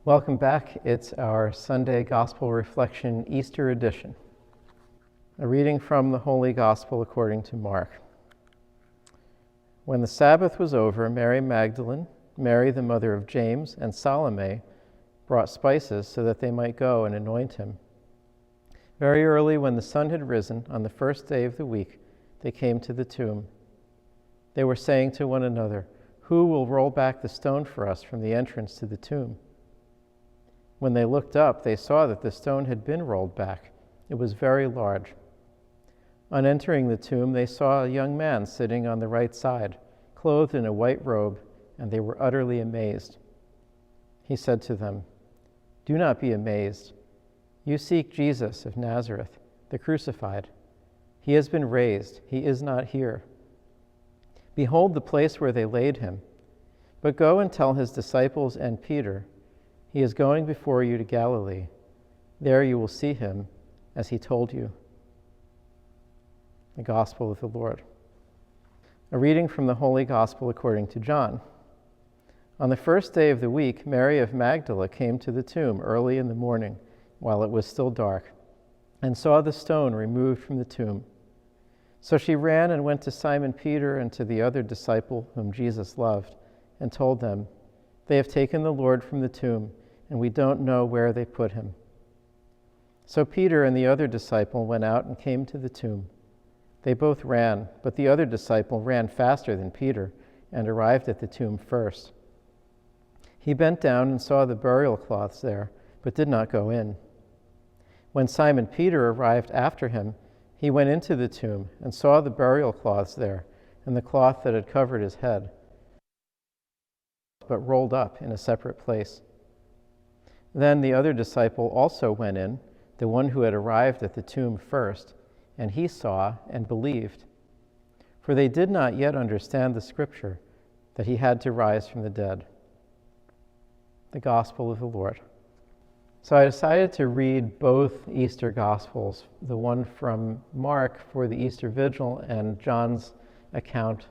Welcome back. It's our Sunday Gospel Reflection Easter edition. A reading from the Holy Gospel according to Mark. When the Sabbath was over, Mary Magdalene, Mary the mother of James, and Salome brought spices so that they might go and anoint him. Very early, when the sun had risen, on the first day of the week, they came to the tomb. They were saying to one another, "Who will roll back the stone for us from the entrance to the tomb?" When they looked up, they saw that the stone had been rolled back. It was very large. On entering the tomb, they saw a young man sitting on the right side, clothed in a white robe, and they were utterly amazed. He said to them, "Do not be amazed. You seek Jesus of Nazareth, the crucified. He has been raised. He is not here. Behold the place where they laid him. But go and tell his disciples and Peter, he is going before you to Galilee. There you will see him, as he told you." The Gospel of the Lord. A reading from the Holy Gospel according to John. On the first day of the week, Mary of Magdala came to the tomb early in the morning, while it was still dark, and saw the stone removed from the tomb. So she ran and went to Simon Peter and to the other disciple whom Jesus loved, and told them, "They have taken the Lord from the tomb, and we don't know where they put him." So Peter and the other disciple went out and came to the tomb. They both ran, but the other disciple ran faster than Peter and arrived at the tomb first. He bent down and saw the burial cloths there, but did not go in. When Simon Peter arrived after him, he went into the tomb and saw the burial cloths there and the cloth that had covered his head, but rolled up in a separate place. Then the other disciple also went in, the one who had arrived at the tomb first, and he saw and believed. For they did not yet understand the scripture that he had to rise from the dead. The Gospel of the Lord. So I decided to read both Easter Gospels, the one from Mark for the Easter Vigil and John's account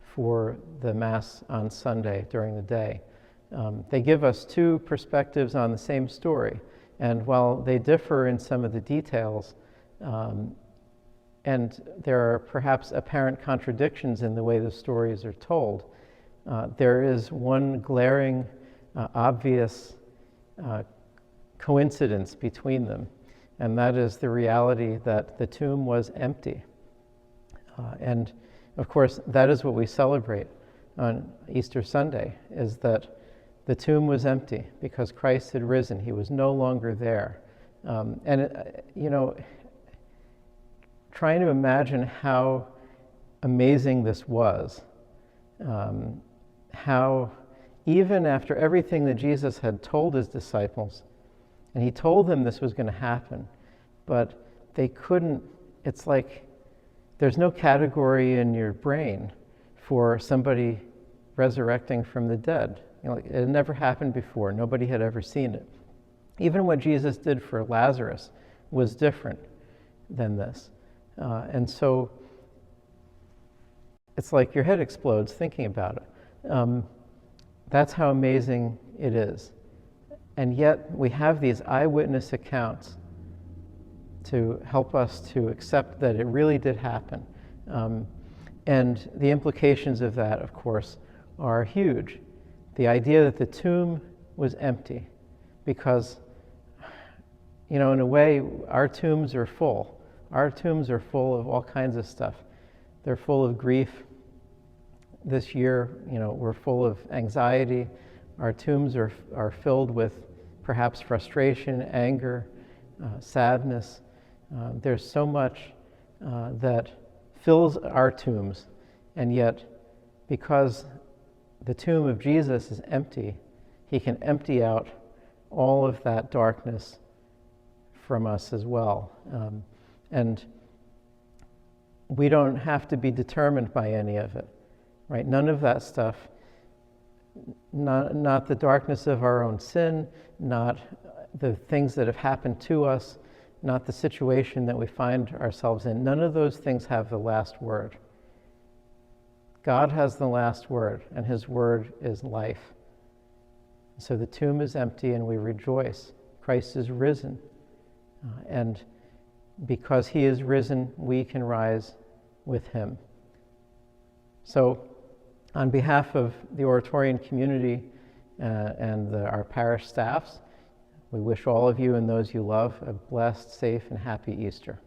for the Mass on Sunday during the day. They give us two perspectives on the same story, and while they differ in some of the details, and there are perhaps apparent contradictions in the way the stories are told, there is one glaring, obvious coincidence between them, and that is the reality that the tomb was empty. And of course, that is what we celebrate on Easter Sunday, is that the tomb was empty because Christ had risen. He was no longer there. Trying to imagine how amazing this was, how even after everything that Jesus had told his disciples, and he told them this was going to happen, but they couldn't, it's like there's no category in your brain for somebody resurrecting from the dead. It had never happened before. Nobody had ever seen it. Even what Jesus did for Lazarus was different than this. And so it's like your head explodes thinking about it. That's how amazing it is. And yet we have these eyewitness accounts to help us to accept that it really did happen. And the implications of that, of course, are huge. The idea that the tomb was empty because, in a way, our tombs are full. Our tombs are full of all kinds of stuff. They're full of grief. This year, we're full of anxiety. Our tombs are filled with perhaps frustration, anger, sadness. There's so much that fills our tombs, and yet because the tomb of Jesus is empty, he can empty out all of that darkness from us as well. And we don't have to be determined by any of it, right? None of that stuff, not the darkness of our own sin, not the things that have happened to us, not the situation that we find ourselves in. None of those things have the last word. God has the last word, and his word is life. So the tomb is empty and we rejoice. Christ is risen. And because he is risen, we can rise with him. So on behalf of the Oratorian community and our parish staffs, we wish all of you and those you love a blessed, safe, and happy Easter.